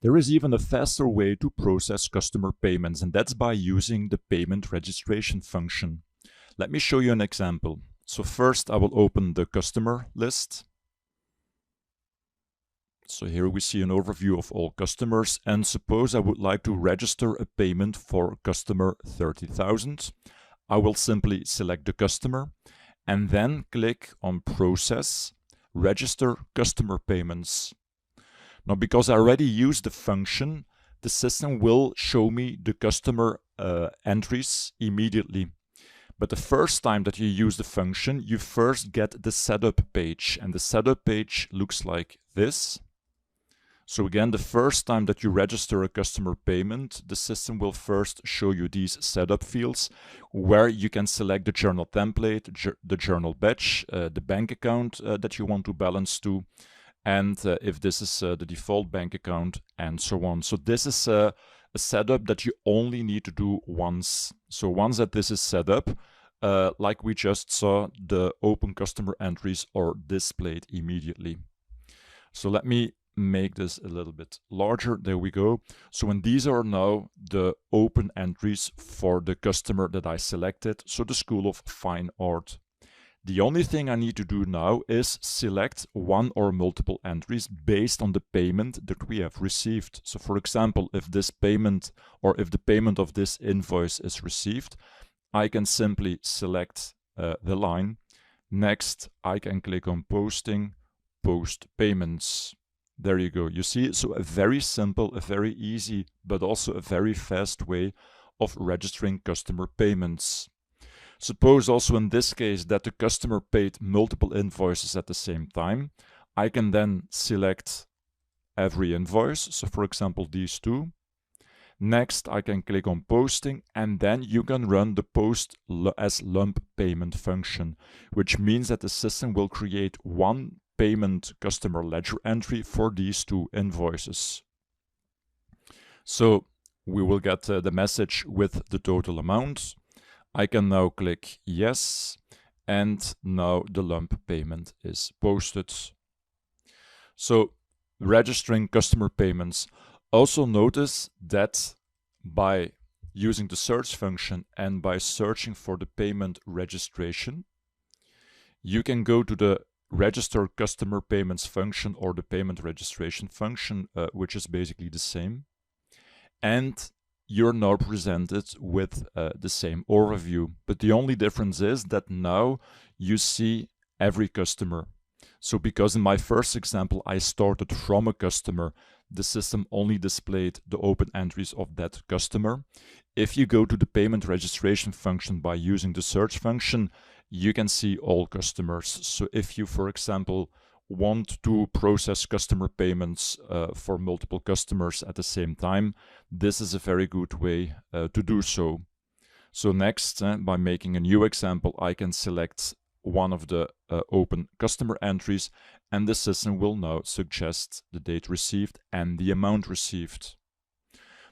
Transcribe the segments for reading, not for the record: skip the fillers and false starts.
There is even a faster way to process customer payments, and that's by using the payment registration function. Let me show you an example. So first I will open the customer list. So here we see an overview of all customers, and suppose I would like to register a payment for customer 30,000. I will simply select the customer and then click on Process, Register Customer Payments. Now, because I already used the function, the system will show me the customer entries immediately. But the first time that you use the function, you first get the setup page, and the setup page looks like this. So again, the first time that you register a customer payment, the system will first show you these setup fields where you can select the journal template, the journal batch, the bank account that you want to balance to, and if this is the default bank account, and so on. So this is a setup that you only need to do once. So once that this is set up, like we just saw, the open customer entries are displayed immediately. So let me make this a little bit larger. There we go. So when these are now the open entries for the customer that I selected, so the School of Fine Art. The only thing I need to do now is select one or multiple entries based on the payment that we have received. So for example, if this payment or if the payment of this invoice is received, I can simply select the line. Next, I can click on Posting, Post Payments. There you go. You see, so a very simple, a very easy, but also a very fast way of registering customer payments. Suppose also in this case that the customer paid multiple invoices at the same time. I can then select every invoice. So for example, these two. Next, I can click on Posting, and then you can run the Post as Lump Payment function, which means that the system will create one payment customer ledger entry for these two invoices. So we will get the message with the total amount. I can now click Yes, and now the lump payment is posted. So registering customer payments. Also notice that by using the search function and by searching for the payment registration, you can go to the register customer payments function or the payment registration function, which is basically the same. And you're now presented with the same overview. But the only difference is that now you see every customer. So because in my first example, I started from a customer, the system only displayed the open entries of that customer. If you go to the payment registration function by using the search function, you can see all customers. So if you, for example, want to process customer payments for multiple customers at the same time, this is a very good way to do so. So next, by making a new example, I can select one of the open customer entries, and the system will now suggest the date received and the amount received.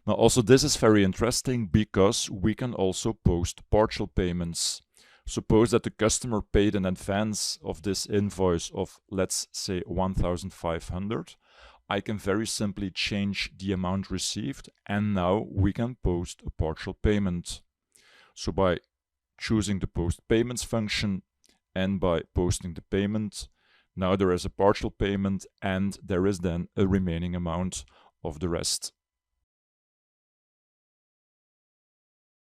Now also this is very interesting because we can also post partial payments. Suppose that the customer paid in advance of this invoice of, let's say, 1,500. I can very simply change the amount received, and now we can post a partial payment. So by choosing the Post Payments function and by posting the payment, now there is a partial payment and there is then a remaining amount of the rest.